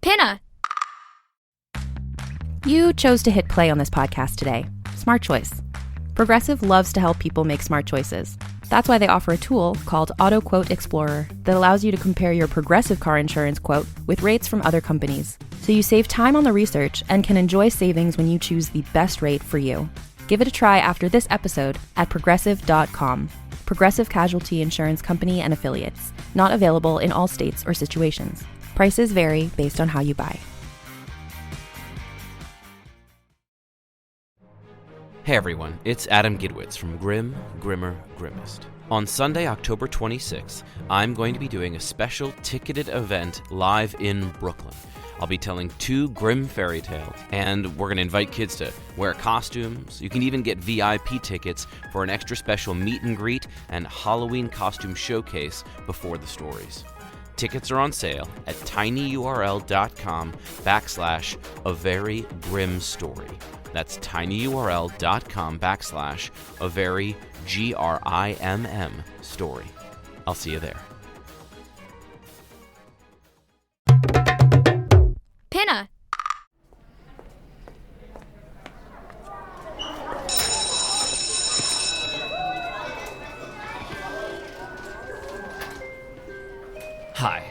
Pinna! You chose to hit play on this podcast today. Smart choice. Progressive loves to help people make smart choices. That's why they offer a tool called Auto Quote Explorer that allows you to compare your Progressive car insurance quote with rates from other companies. So you save time on the research and can enjoy savings when you choose the best rate for you. Give it a try after this episode at progressive.com. Progressive Casualty Insurance Company and Affiliates. Not available in all states or situations. Prices vary based on how you buy. Hey everyone, it's Adam Gidwitz from Grimm, Grimmer, Grimmest. On Sunday, October 26th, I'm going to be doing a special ticketed event live in Brooklyn. I'll be telling 2 Grimm fairy tales, and we're going to invite kids to wear costumes. You can even get VIP tickets for an extra special meet and greet and Halloween costume showcase before the stories. Tickets are on sale at tinyurl.com/a-very-grim-story. That's tinyurl.com/a-very-GRIMM story. I'll see you there. Pinna! Hi,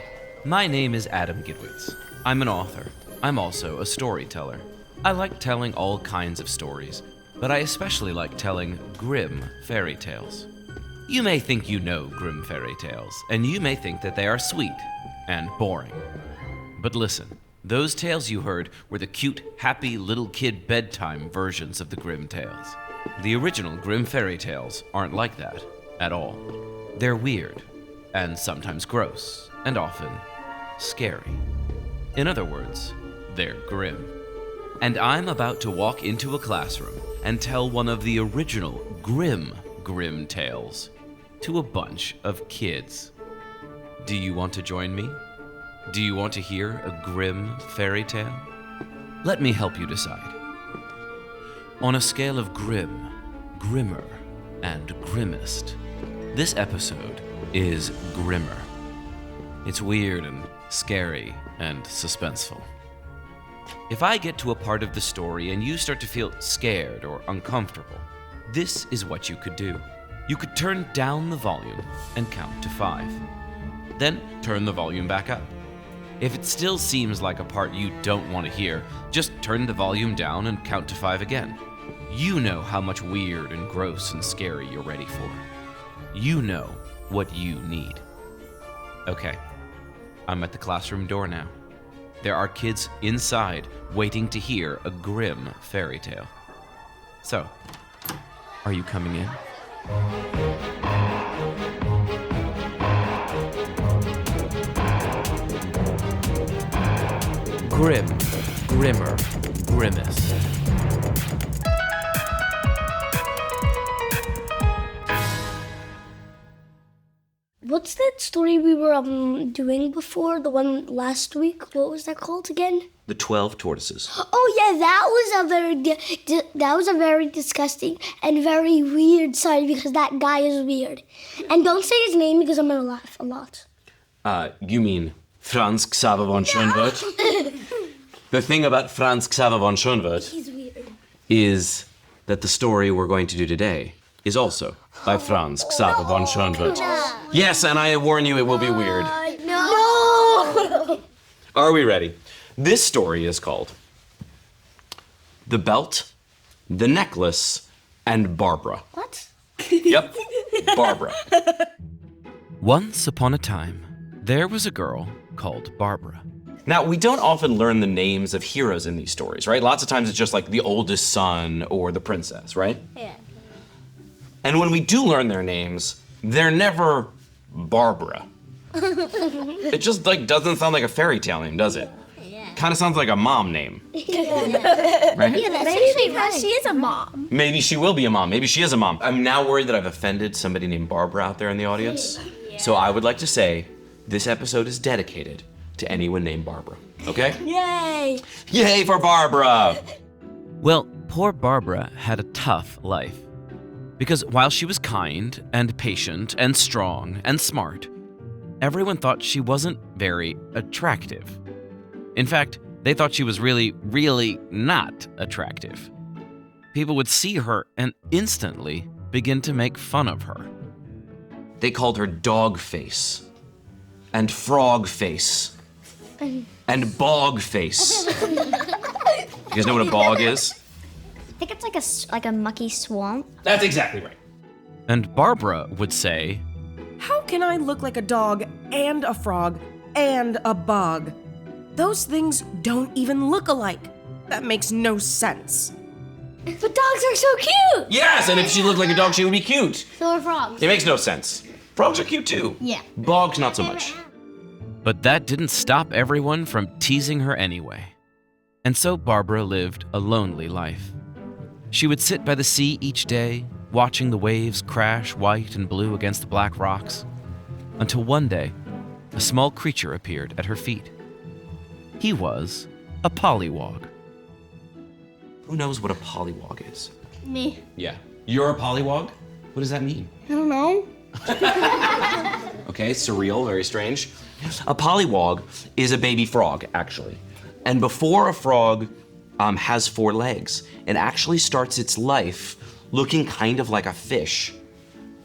my name is Adam Gidwitz. I'm an author. I'm also a storyteller. I like telling all kinds of stories, but I especially like telling Grimm fairy tales. You may think you know Grimm fairy tales, and you may think that they are sweet and boring. But listen, those tales you heard were the cute, happy little kid bedtime versions of the Grimm tales. The original Grimm fairy tales aren't like that at all. They're weird, and sometimes gross, and often scary. In other words, they're grim. And I'm about to walk into a classroom and tell one of the original Grimm tales to a bunch of kids. Do you want to join me? Do you want to hear a Grimm fairy tale? Let me help you decide. On a scale of grim, grimmer, and grimmest, this episode is grimmer. It's weird and scary and suspenseful. If I get to a part of the story and you start to feel scared or uncomfortable, this is what you could do. You could turn down the volume and count to 5. Then turn the volume back up. If it still seems like a part you don't want to hear, just turn the volume down and count to 5 again. You know how much weird and gross and scary you're ready for. You know what you need. Okay, I'm at the classroom door now. There are kids inside waiting to hear a Grimm fairy tale. So, are you coming in? Grimm, Grimmer, Grimmest. What's that story we were doing before? The one last week? What was that called again? The 12 Tortoises. Oh yeah, that was a very disgusting and very weird story because that guy is weird. And don't say his name because I'm gonna laugh a lot. You mean Franz Xaver von Schönwert? The thing about Franz Xaver von Schönwert is that the story we're going to do today is also by Franz Xaver von Schönwert. Yes, and I warn you, it will be weird. No! Are we ready? This story is called The Belt, the Necklace, and Barbara. What? Yep, Barbara. Once upon a time, there was a girl called Barbara. Now, we don't often learn the names of heroes in these stories, right? Lots of times it's just like the oldest son or the princess, right? Yeah. And when we do learn their names, they're never Barbara. It just doesn't sound like a fairy tale name, does it? Yeah. Kind of sounds like a mom name. Right? Yeah, that's actually right. She is a mom. Maybe she will be a mom. Maybe she is a mom. I'm now worried that I've offended somebody named Barbara out there in the audience. Yeah. So I would like to say this episode is dedicated to anyone named Barbara. Okay? Yay! Yay for Barbara! Well, poor Barbara had a tough life. Because while she was kind and patient and strong and smart, everyone thought she wasn't very attractive. In fact, they thought she was really, really not attractive. People would see her and instantly begin to make fun of her. They called her dog face, and frog face, and bog face. You guys know what a bog is? I think it's like a mucky swamp. That's exactly right. And Barbara would say, How can I look like a dog and a frog and a bog? Those things don't even look alike. That makes no sense. But dogs are so cute. Yes, and if she looked like a dog, she would be cute. So are frogs. It makes no sense. Frogs are cute too. Yeah. Bogs, not so much. but that didn't stop everyone from teasing her anyway. And so Barbara lived a lonely life. She would sit by the sea each day, watching the waves crash white and blue against the black rocks, until one day, a small creature appeared at her feet. He was a pollywog. Who knows what a pollywog is? Me. Yeah. You're a pollywog? What does that mean? I don't know. Okay, surreal, very strange. A pollywog is a baby frog, actually. And before a frog has 4 legs, it actually starts its life looking kind of like a fish.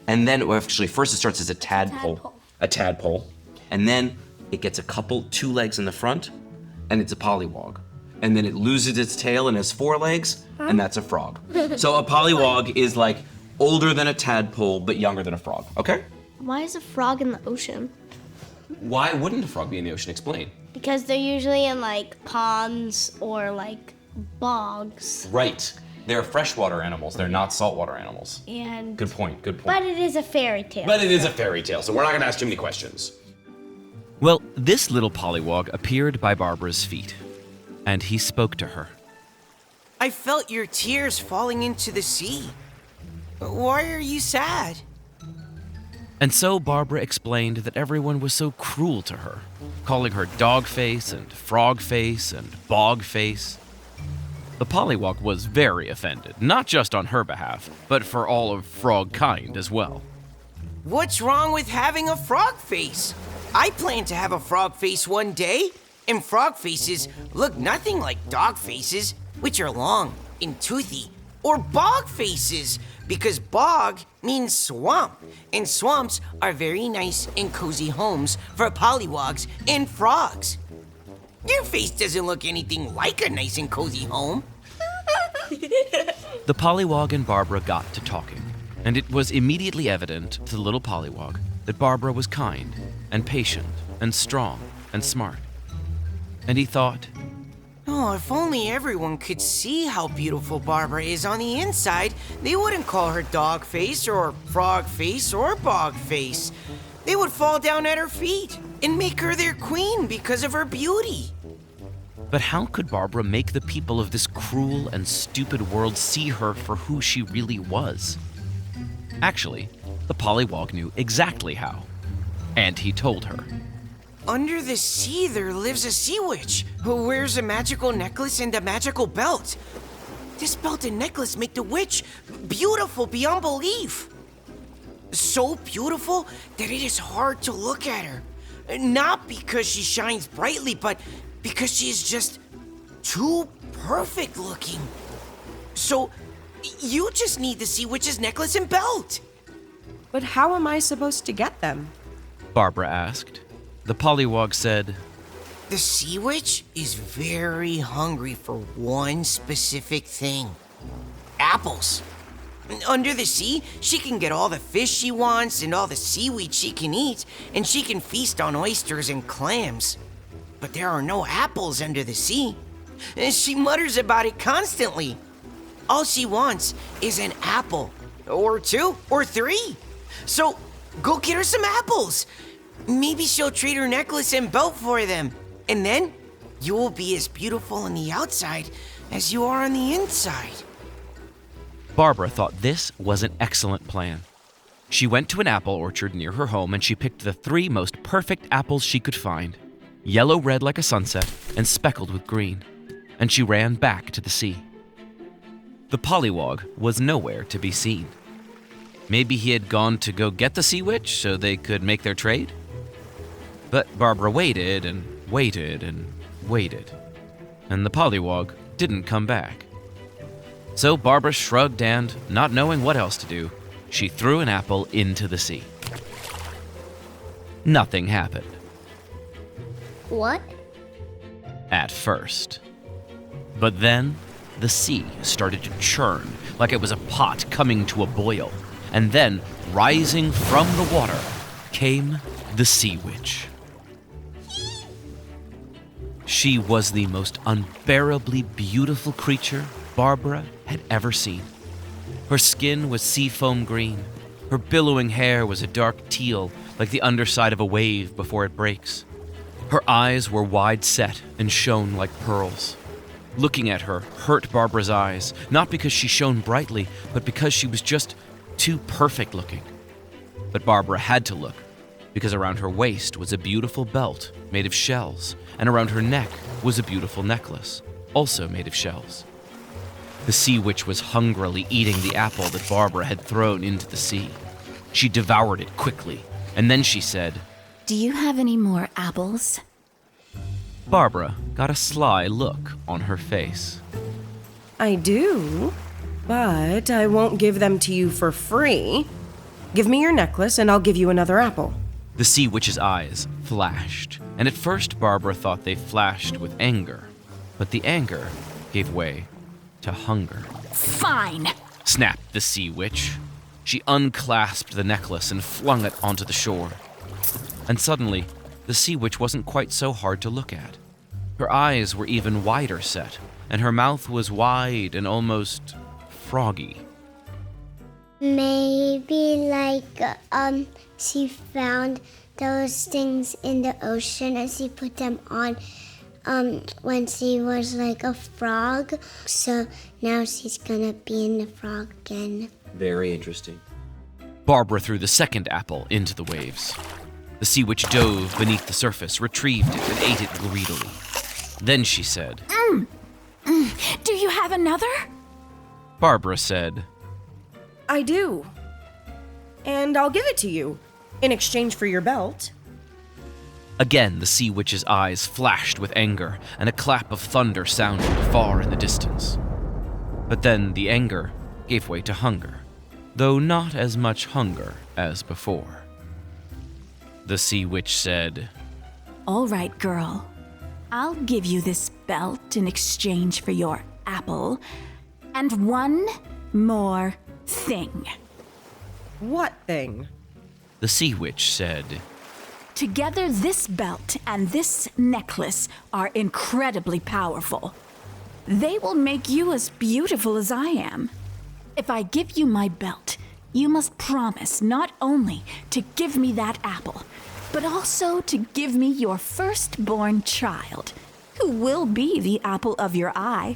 And then, well, actually, first it starts as a tadpole. A tadpole. And then it gets 2 legs in the front, and it's a pollywog. And then it loses its tail and has 4 legs, and that's a frog. So a pollywog is like older than a tadpole, but younger than a frog, okay? Why is a frog in the ocean? Why wouldn't a frog be in the ocean? Explain. Because they're usually in like ponds or like bogs. Right. They're freshwater animals. They're not saltwater animals. And Good point, good point. but it is a fairy tale. But it is a fairy tale, so we're not gonna ask too many questions. Well, this little pollywog appeared by Barbara's feet, and he spoke to her. I felt your tears falling into the sea. Why are you sad? And so Barbara explained that everyone was so cruel to her, calling her dog face and frog face and bog face. The pollywog was very offended, not just on her behalf, but for all of frog kind as well. What's wrong with having a frog face? I plan to have a frog face one day, and frog faces look nothing like dog faces, which are long and toothy, or bog faces, because bog means swamp, and swamps are very nice and cozy homes for pollywogs and frogs. Your face doesn't look anything like a nice and cozy home. The pollywog and Barbara got to talking, and it was immediately evident to the little pollywog that Barbara was kind and patient and strong and smart. And he thought, Oh, if only everyone could see how beautiful Barbara is on the inside, they wouldn't call her dog face or frog face or bog face. They would fall down at her feet and make her their queen because of her beauty. but how could Barbara make the people of this cruel and stupid world see her for who she really was? Actually, the pollywog knew exactly how, and he told her. Under the sea, there lives a sea witch who wears a magical necklace and a magical belt. This belt and necklace make the witch beautiful beyond belief. So beautiful that it is hard to look at her. Not because she shines brightly, but because she is just too perfect looking. So you just need the sea witch's necklace and belt. But how am I supposed to get them? Barbara asked. The pollywog said, The sea witch is very hungry for one specific thing. Apples. Under the sea, she can get all the fish she wants and all the seaweed she can eat, and she can feast on oysters and clams. But there are no apples under the sea. And she mutters about it constantly. All she wants is an apple, or 2, or 3. So go get her some apples. Maybe she'll trade her necklace and belt for them. And then you will be as beautiful on the outside as you are on the inside. Barbara thought this was an excellent plan. She went to an apple orchard near her home and she picked the 3 most perfect apples she could find, yellow red like a sunset and speckled with green, and she ran back to the sea. The pollywog was nowhere to be seen. Maybe he had gone to go get the sea witch so they could make their trade? But Barbara waited and waited and waited, and the pollywog didn't come back. So Barbara shrugged and, not knowing what else to do, she threw an apple into the sea. Nothing happened. What? At first. But then, the sea started to churn like it was a pot coming to a boil, and then, rising from the water, came the Sea Witch. She was the most unbearably beautiful creature Barbara had ever seen. Her skin was seafoam green. Her billowing hair was a dark teal, like the underside of a wave before it breaks. Her eyes were wide set and shone like pearls. Looking at her hurt Barbara's eyes, not because she shone brightly, but because she was just too perfect looking. But Barbara had to look, because around her waist was a beautiful belt made of shells, and around her neck was a beautiful necklace, also made of shells. The Sea Witch was hungrily eating the apple that Barbara had thrown into the sea. She devoured it quickly, and then she said, Do you have any more apples? Barbara got a sly look on her face. I do, but I won't give them to you for free. Give me your necklace and I'll give you another apple. The Sea Witch's eyes flashed, and at first Barbara thought they flashed with anger, but the anger gave way to hunger. Fine. Snapped the Sea Witch. She unclasped the necklace and flung it onto the shore. And suddenly, the Sea Witch wasn't quite so hard to look at. Her eyes were even wider set, and her mouth was wide and almost froggy. Maybe she found those things in the ocean and she put them on when she was like a frog. So now she's gonna be in the frog again. Very interesting. Barbara threw the second apple into the waves. The Sea Witch dove beneath the surface, retrieved it, and ate it greedily. Then she said, Do you have another? Barbara said, I do. And I'll give it to you in exchange for your belt. Again, the Sea Witch's eyes flashed with anger, and a clap of thunder sounded far in the distance. But then the anger gave way to hunger, though not as much hunger as before. The Sea Witch said, All right, girl. I'll give you this belt in exchange for your apple. And one more thing. What thing? The Sea Witch said, Together, this belt and this necklace are incredibly powerful. They will make you as beautiful as I am. If I give you my belt, you must promise not only to give me that apple, but also to give me your firstborn child, who will be the apple of your eye.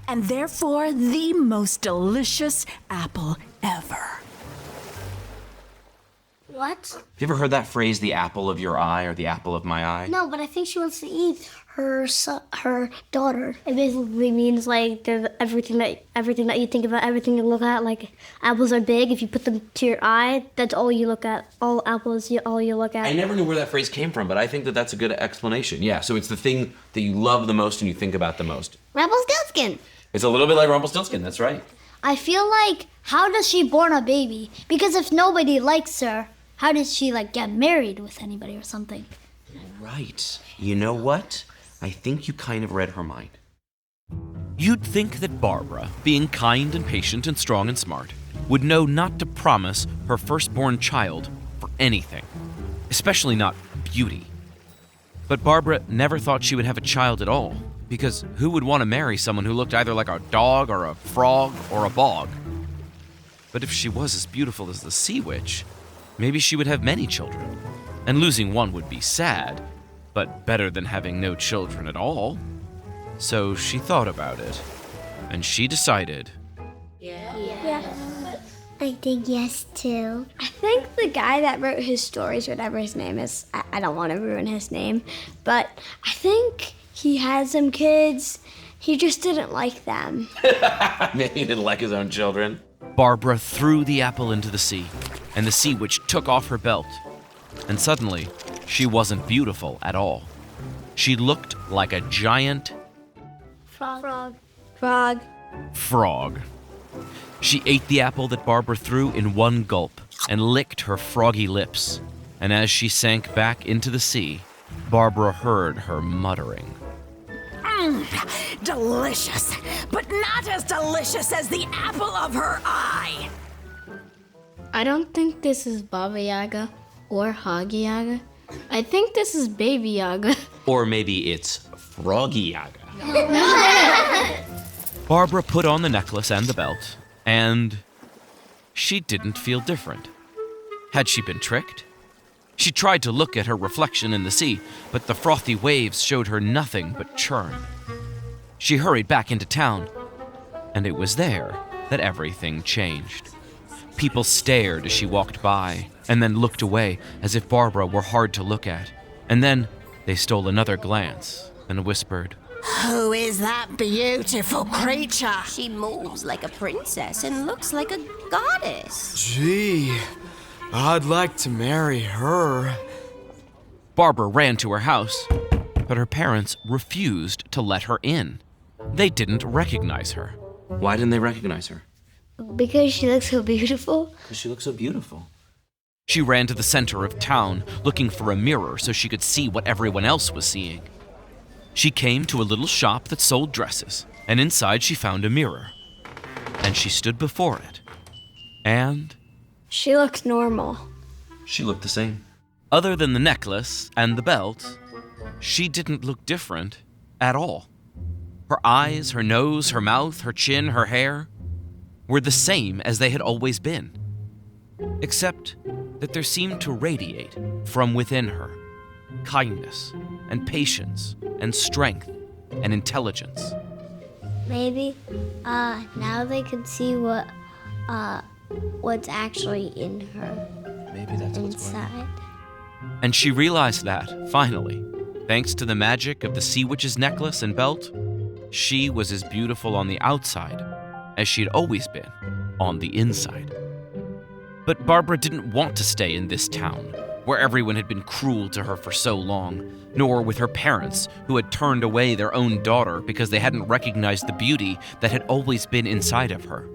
And therefore, the most delicious apple ever. What? Have you ever heard that phrase, the apple of your eye or the apple of my eye? No, but I think she wants to eat her daughter. It basically means like there's everything that you think about, everything you look at. Like apples are big. If you put them to your eye, that's all you look at. All apples, all you look at. I never knew where that phrase came from, but I think that that's a good explanation. Yeah, so it's the thing that you love the most and you think about the most. Rumpelstiltskin. It's a little bit like Rumpelstiltskin, that's right. I feel like, how does she born a baby? Because if nobody likes her, how did she like get married with anybody or something? Right. You know what? I think you kind of read her mind. You'd think that Barbara, being kind and patient and strong and smart, would know not to promise her firstborn child for anything, especially not beauty. But Barbara never thought she would have a child at all, because who would want to marry someone who looked either like a dog or a frog or a bog? But if she was as beautiful as the Sea Witch, maybe she would have many children, and losing one would be sad, but better than having no children at all. So she thought about it, and she decided. I think yes, too. I think the guy that wrote his stories, whatever his name is, I don't want to ruin his name, but I think he had some kids. He just didn't like them. Maybe he didn't like his own children. Barbara threw the apple into the sea, and the Sea Witch took off her belt. And suddenly, she wasn't beautiful at all. She looked like a giant frog. She ate the apple that Barbara threw in one gulp and licked her froggy lips. And as she sank back into the sea, Barbara heard her muttering. Delicious, but not as delicious as the apple of her eye. I don't think this is Baba Yaga or Hagi Yaga. I think this is Baby Yaga. Or maybe it's Froggy Yaga. Barbara put on the necklace and the belt, and she didn't feel different. Had she been tricked? She tried to look at her reflection in the sea, but the frothy waves showed her nothing but churn. She hurried back into town, and it was there that everything changed. People stared as she walked by, and then looked away as if Barbara were hard to look at. And then they stole another glance and whispered, Who is that beautiful creature? She moves like a princess and looks like a goddess. Gee, I'd like to marry her. Barbara ran to her house, but her parents refused to let her in. They didn't recognize her. Why didn't they recognize her? Because she looks so beautiful. Because she looks so beautiful. She ran to the center of town, looking for a mirror so she could see what everyone else was seeing. She came to a little shop that sold dresses, and inside she found a mirror. And she stood before it. And She looks normal. She looked the same. other than the necklace and the belt, she didn't look different at all. Her eyes, her nose, her mouth, her chin, her hair were the same as they had always been, except that there seemed to radiate from within her kindness and patience and strength and intelligence. Maybe now they could see what's actually in her Maybe that's what's going on. inside. And she realized that, finally, thanks to the magic of the Sea Witch's necklace and belt, she was as beautiful on the outside as she'd always been on the inside. But Barbara didn't want to stay in this town, where everyone had been cruel to her for so long, nor with her parents, who had turned away their own daughter because they hadn't recognized the beauty that had always been inside of her.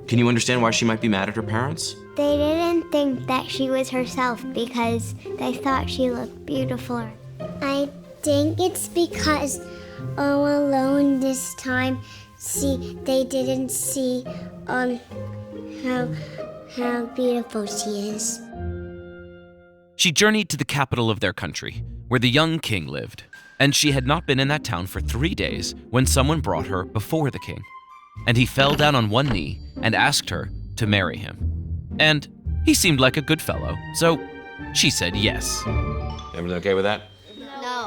Can you understand why she might be mad at her parents? They didn't think that she was herself because they thought she looked beautiful. I think it's because all alone this time, they didn't see how beautiful she is. She journeyed to the capital of their country, where the young king lived, and she had not been in that town for 3 days when someone brought her before the king. And he fell down on one knee and asked her to marry him. And he seemed like a good fellow, so she said yes. Everyone okay with that?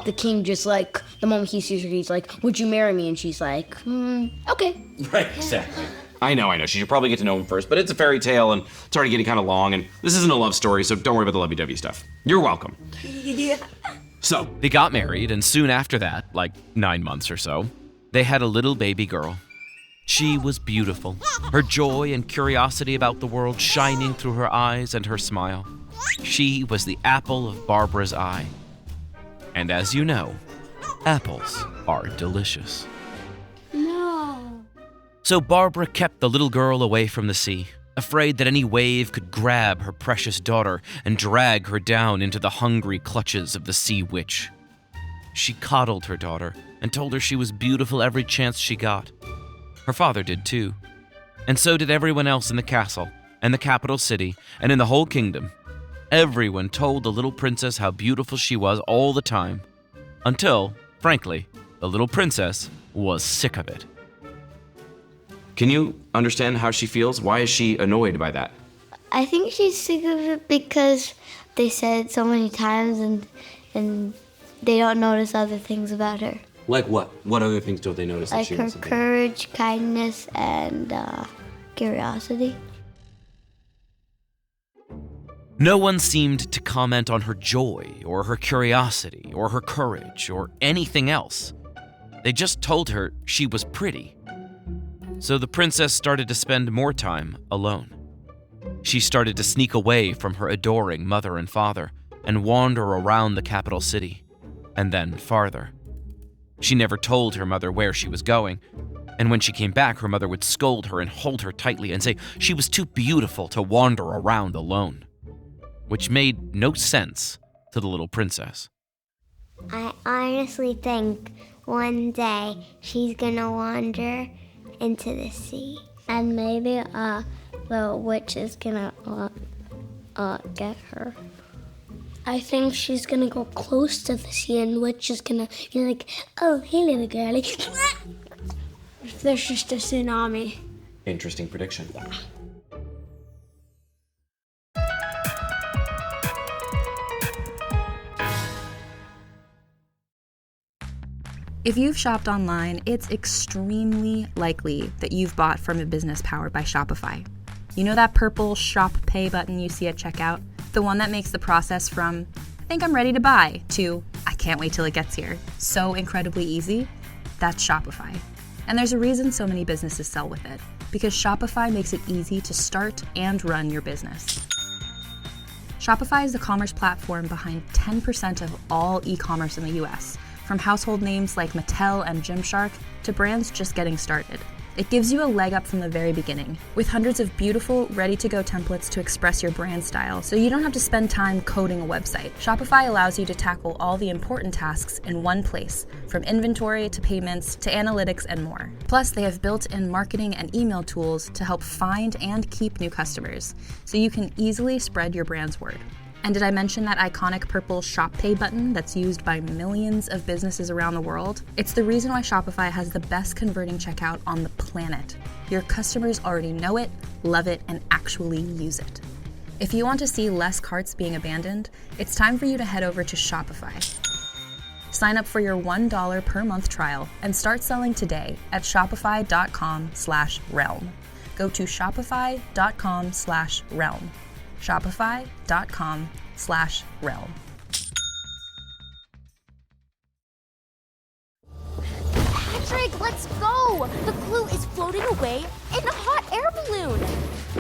The king just the moment he sees her, he's like, would you marry me? And she's like, okay. Right, exactly. I know. She should probably get to know him first, but it's a fairy tale and it's already getting kind of long, and this isn't a love story, so don't worry about the lovey-dovey stuff. You're welcome. Yeah. So, they got married, and soon after that, 9 months or so, they had a little baby girl. She was beautiful, her joy and curiosity about the world shining through her eyes and her smile. She was the apple of Barbara's eye. And as you know, apples are delicious. No. So Barbara kept the little girl away from the sea, afraid that any wave could grab her precious daughter and drag her down into the hungry clutches of the sea witch. She coddled her daughter and told her she was beautiful every chance she got. Her father did too, and so did everyone else in the castle and the capital city and in the whole kingdom. Everyone told the little princess how beautiful she was all the time, until, frankly, the little princess was sick of it. Can you understand how she feels? Why is she annoyed by that? I think she's sick of it because they said it so many times and they don't notice other things about her. Like what? What other things don't they notice? Like her courage, kindness, and curiosity. No one seemed to comment on her joy or her curiosity or her courage or anything else. They just told her she was pretty. So the princess started to spend more time alone. She started to sneak away from her adoring mother and father and wander around the capital city, and then farther She never told her mother where she was going, and when she came back, her mother would scold her and hold her tightly and say she was too beautiful to wander around alone, which made no sense to the little princess. I honestly think one day she's gonna wander into the sea. And maybe the witch is gonna get her. I think she's gonna go close to the sea and the witch is gonna be like, oh, hey little girlie. There's just a tsunami. Interesting prediction. If you've shopped online, it's extremely likely that you've bought from a business powered by Shopify. You know that purple Shop Pay button you see at checkout? The one that makes the process from, I think I'm ready to buy, to, I can't wait till it gets here, so incredibly easy? That's Shopify. And there's a reason so many businesses sell with it, because Shopify makes it easy to start and run your business. Shopify is the commerce platform behind 10% of all e-commerce in the US, from household names like Mattel and Gymshark to brands just getting started. It gives you a leg up from the very beginning, with hundreds of beautiful, ready-to-go templates to express your brand style, so you don't have to spend time coding a website. Shopify allows you to tackle all the important tasks in one place, from inventory to payments to analytics and more. Plus, they have built-in marketing and email tools to help find and keep new customers, so you can easily spread your brand's word. And did I mention that iconic purple Shop Pay button that's used by millions of businesses around the world? It's the reason why Shopify has the best converting checkout on the planet. Your customers already know it, love it, and actually use it. If you want to see less carts being abandoned, it's time for you to head over to Shopify. Sign up for your $1 per month trial and start selling today at shopify.com/realm. Go to shopify.com/realm. Shopify.com/realm. Patrick, let's go! The clue is floating away in a hot air balloon.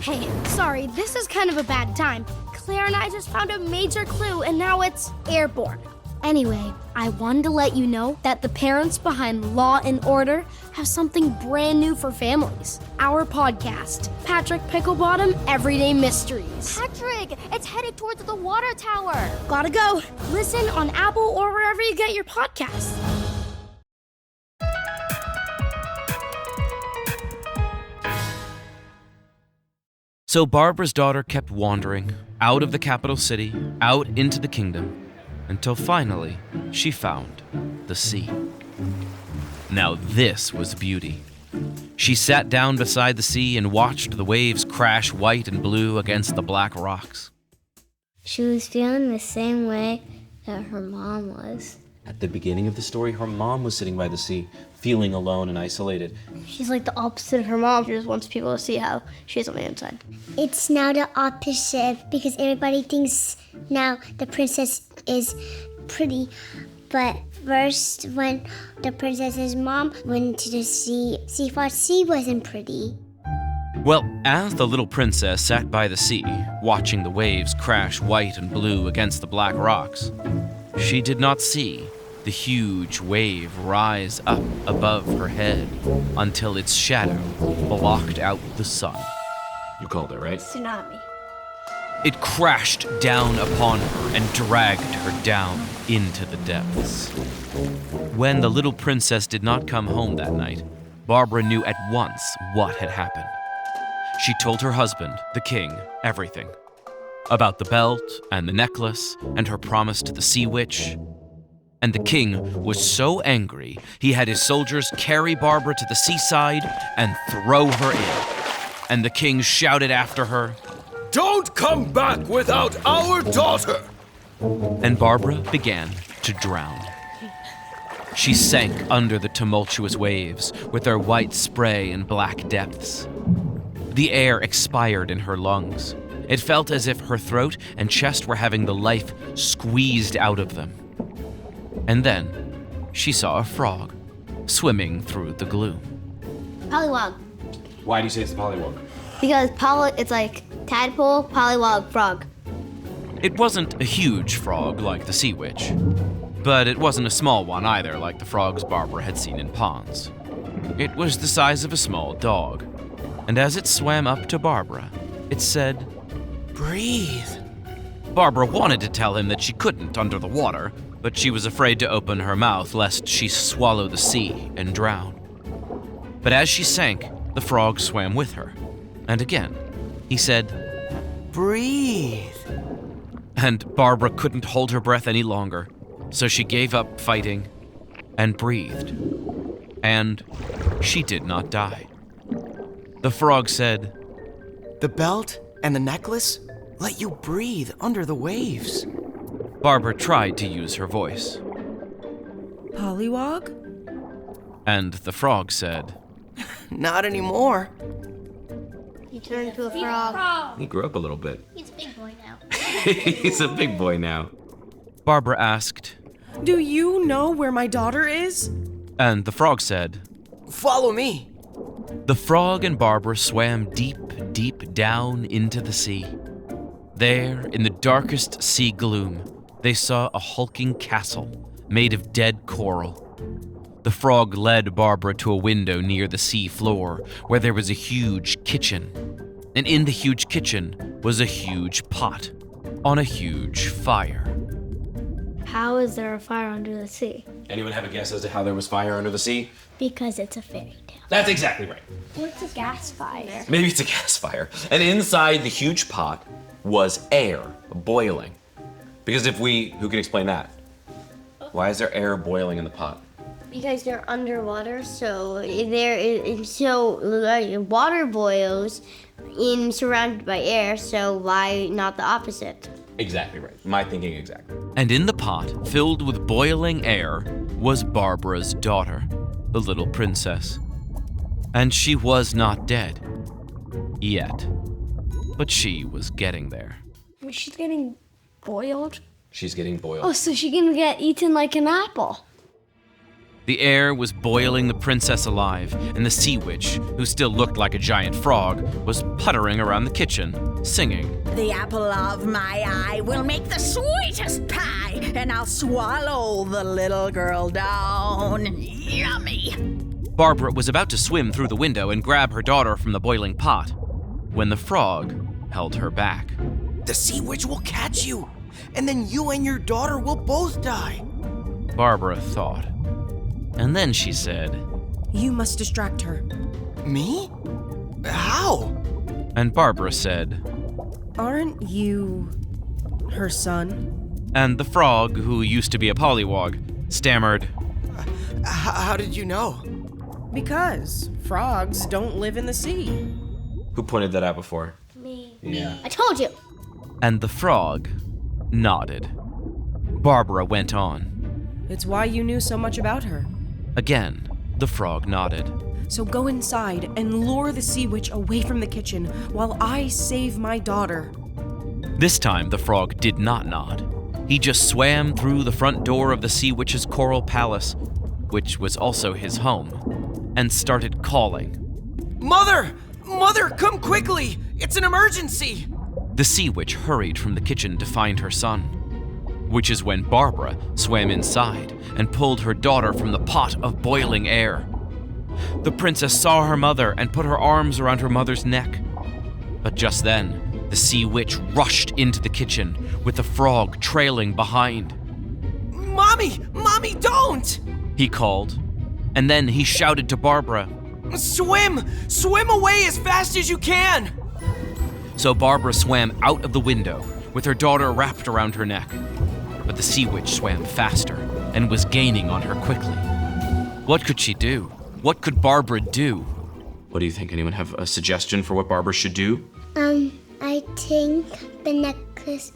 Hey, sorry, this is kind of a bad time. Claire and I just found a major clue and now it's airborne. Anyway, I wanted to let you know that the parents behind Law and Order have something brand new for families. Our podcast, Patrick Picklebottom Everyday Mysteries. Patrick, it's headed towards the water tower. Gotta go. Listen on Apple or wherever you get your podcasts. So Barbara's daughter kept wandering out of the capital city, out into the kingdom, until finally she found the sea. Now this was beauty. She sat down beside the sea and watched the waves crash white and blue against the black rocks. She was feeling the same way that her mom was. At the beginning of the story, her mom was sitting by the sea, feeling alone and isolated. She's like the opposite of her mom. She just wants people to see how she's on the inside. It's now the opposite because everybody thinks now the princess is pretty. But first, when the princess's mom went to the sea, she thought she wasn't pretty. Well, as the little princess sat by the sea, watching the waves crash white and blue against the black rocks, she did not see the huge wave rise up above her head until its shadow blocked out the sun. You called it, right? Tsunami. It crashed down upon her and dragged her down into the depths. When the little princess did not come home that night, Barbara knew at once what had happened. She told her husband, the king, everything. About the belt and the necklace and her promise to the sea witch. And the king was so angry, he had his soldiers carry Barbara to the seaside and throw her in. And the king shouted after her, "Don't come back without our daughter!" And Barbara began to drown. She sank under the tumultuous waves with their white spray and black depths. The air expired in her lungs. It felt as if her throat and chest were having the life squeezed out of them. And then she saw a frog swimming through the gloom. Pollywog. Why do you say it's the pollywog? Because it's like tadpole, pollywog, frog. It wasn't a huge frog like the sea witch, But it wasn't a small one either, like the frogs Barbara had seen in ponds. It was the size of a small dog. And as it swam up to Barbara, it said, Breathe. Barbara wanted to tell him that she couldn't under the water, but she was afraid to open her mouth lest she swallow the sea and drown. But as she sank, the frog swam with her. And again, he said, Breathe. And Barbara couldn't hold her breath any longer, so she gave up fighting and breathed. And she did not die. The frog said, The belt and the necklace let you breathe under the waves. Barbara tried to use her voice. Pollywog? And the frog said, Not anymore. He turned to a frog. He grew up a little bit. He's a big boy now. He's a big boy now. Barbara asked, Do you know where my daughter is? and the frog said, Follow me. The frog and Barbara swam deep, deep down into the sea. There, in the darkest sea gloom, they saw a hulking castle made of dead coral. The frog led Barbara to a window near the sea floor where there was a huge kitchen. And in the huge kitchen was a huge pot on a huge fire. How is there a fire under the sea? Anyone have a guess as to how there was fire under the sea? Because it's a fairy tale. That's exactly right. What's a gas fire? Maybe it's a gas fire. And inside the huge pot was air boiling. Because who can explain that? Why is there air boiling in the pot? Because they're underwater, so water boils in surrounded by air, so why not the opposite? Exactly right. My thinking exactly. And in the pot, filled with boiling air, was Barbara's daughter, the little princess. And she was not dead. Yet. But she was getting there. She's getting boiled? She's getting boiled. Oh, so she's gonna get eaten like an apple. The air was boiling the princess alive, and the sea witch, who still looked like a giant frog, was puttering around the kitchen, singing. The apple of my eye will make the sweetest pie, and I'll swallow the little girl down. Yummy! Barbara was about to swim through the window and grab her daughter from the boiling pot, when the frog held her back. The sea witch will catch you, and then you and your daughter will both die. Barbara thought. And then she said, You must distract her. Me? How? And Barbara said, Aren't you her son? And the frog, who used to be a pollywog, stammered, How did you know? Because frogs don't live in the sea. Who pointed that out before? Me. Yeah. I told you. And the frog nodded. Barbara went on. It's why you knew so much about her. Again, the frog nodded. So go inside and lure the sea witch away from the kitchen while I save my daughter. This time, the frog did not nod. He just swam through the front door of the sea witch's coral palace, which was also his home, and started calling. Mother! Mother, come quickly! It's an emergency! The sea witch hurried from the kitchen to find her son, which is when Barbara swam inside and pulled her daughter from the pot of boiling air. The princess saw her mother and put her arms around her mother's neck. But just then, the sea witch rushed into the kitchen with the frog trailing behind. Mommy! Mommy, don't! He called, and then he shouted to Barbara. Swim! Swim away as fast as you can! So Barbara swam out of the window with her daughter wrapped around her neck. But the sea witch swam faster and was gaining on her quickly. What could she do? What could Barbara do? What do you think? Anyone have a suggestion for what Barbara should do? I think the necklace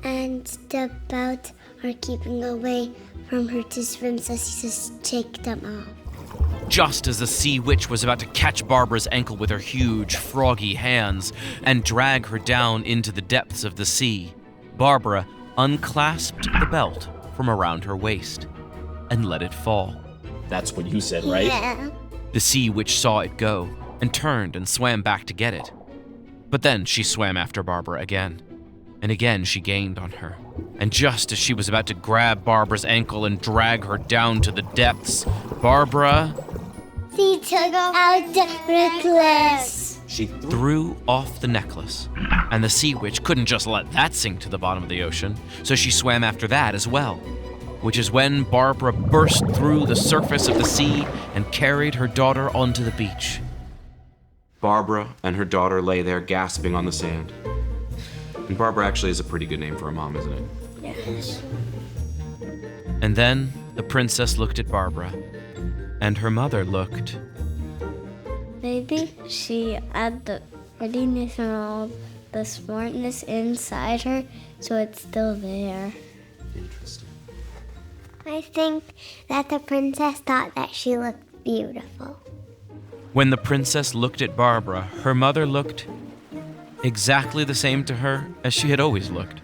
and the belt are keeping away from her to swim, so she just take them off. Just as the sea witch was about to catch Barbara's ankle with her huge, froggy hands and drag her down into the depths of the sea, Barbara unclasped the belt from around her waist and let it fall. That's what you said, right? Yeah. The sea witch saw it go and turned and swam back to get it. But then she swam after Barbara again, and again she gained on her. And just as she was about to grab Barbara's ankle and drag her down to the depths, Barbara... She took out the necklace. She threw off the necklace. And the sea witch couldn't just let that sink to the bottom of the ocean, so she swam after that as well. Which is when Barbara burst through the surface of the sea and carried her daughter onto the beach. Barbara and her daughter lay there gasping on the sand. And Barbara actually is a pretty good name for a mom, isn't it? Yes. And then the princess looked at Barbara, and her mother looked. Maybe she had the readiness and all the smartness inside her, so it's still there. Interesting. I think that the princess thought that she looked beautiful. When the princess looked at Barbara, her mother looked exactly the same to her as she had always looked.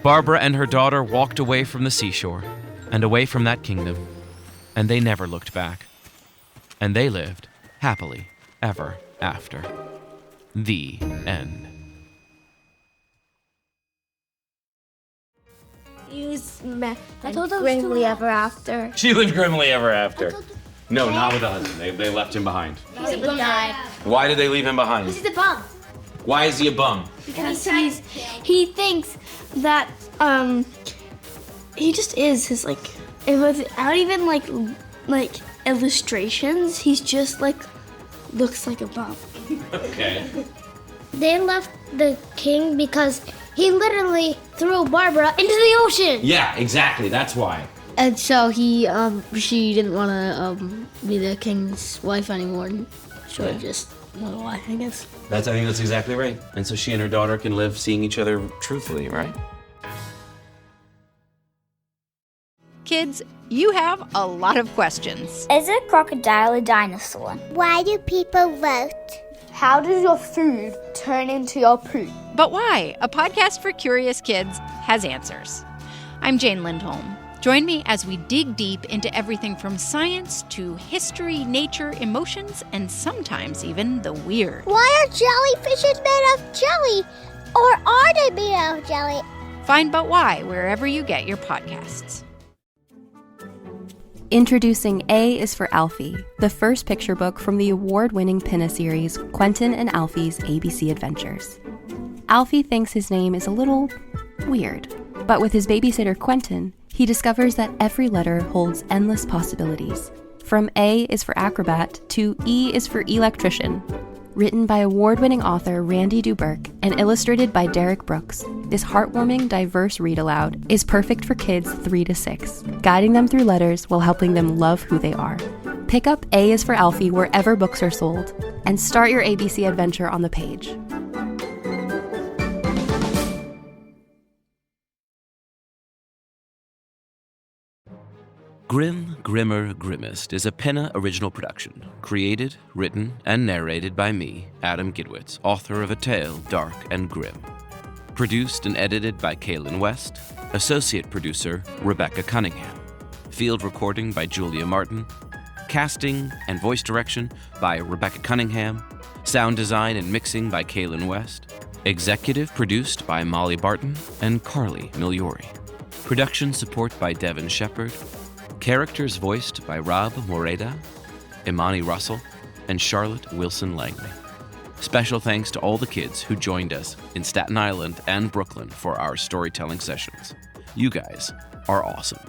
Barbara and her daughter walked away from the seashore and away from that kingdom, and they never looked back. And they lived happily ever after. The end. I told them grimly ever after. She lived grimly ever after. No, not with the husband. They left him behind. He's a bum. Why did they leave him behind? He's a bum. Why is he a bum? Because he thinks that he just is his like, and without even like illustrations, he's just like looks like a bum. Okay. They left the king because he literally threw Barbara into the ocean. Yeah, exactly. That's why. And so she didn't want to be the king's wife anymore. So Yeah. just went away, I guess. I think that's exactly right. And so she and her daughter can live seeing each other truthfully, right? Kids, you have a lot of questions. Is a crocodile a dinosaur? Why do people vote? How does your food turn into your poop? But why? A podcast for curious kids has answers. I'm Jane Lindholm. Join me as we dig deep into everything from science to history, nature, emotions, and sometimes even the weird. Why are jellyfishes made of jelly? Or are they made out of jelly? Find But Why wherever you get your podcasts. Introducing A is for Alfie, the first picture book from the award-winning Pinna series, Quentin and Alfie's ABC Adventures. Alfie thinks his name is a little weird, but with his babysitter Quentin, he discovers that every letter holds endless possibilities. From A is for Acrobat to E is for Electrician. Written by award-winning author Randy Duburk and illustrated by Derek Brooks, this heartwarming, diverse read-aloud is perfect for kids 3 to 6, guiding them through letters while helping them love who they are. Pick up A is for Alfie wherever books are sold, and start your ABC adventure on the page. Grimm, Grimmer, Grimmest is a Pinna original production, created, written, and narrated by me, Adam Gidwitz, author of A Tale, Dark and Grim. Produced and edited by Kaylin West, associate producer Rebecca Cunningham, field recording by Julia Martin, casting and voice direction by Rebecca Cunningham, sound design and mixing by Kaylin West, executive produced by Molly Barton and Carly Migliori, production support by Devin Shepard, characters voiced by Rob Moreda, Imani Russell, and Charlotte Wilson Langley. Special thanks to all the kids who joined us in Staten Island and Brooklyn for our storytelling sessions. You guys are awesome.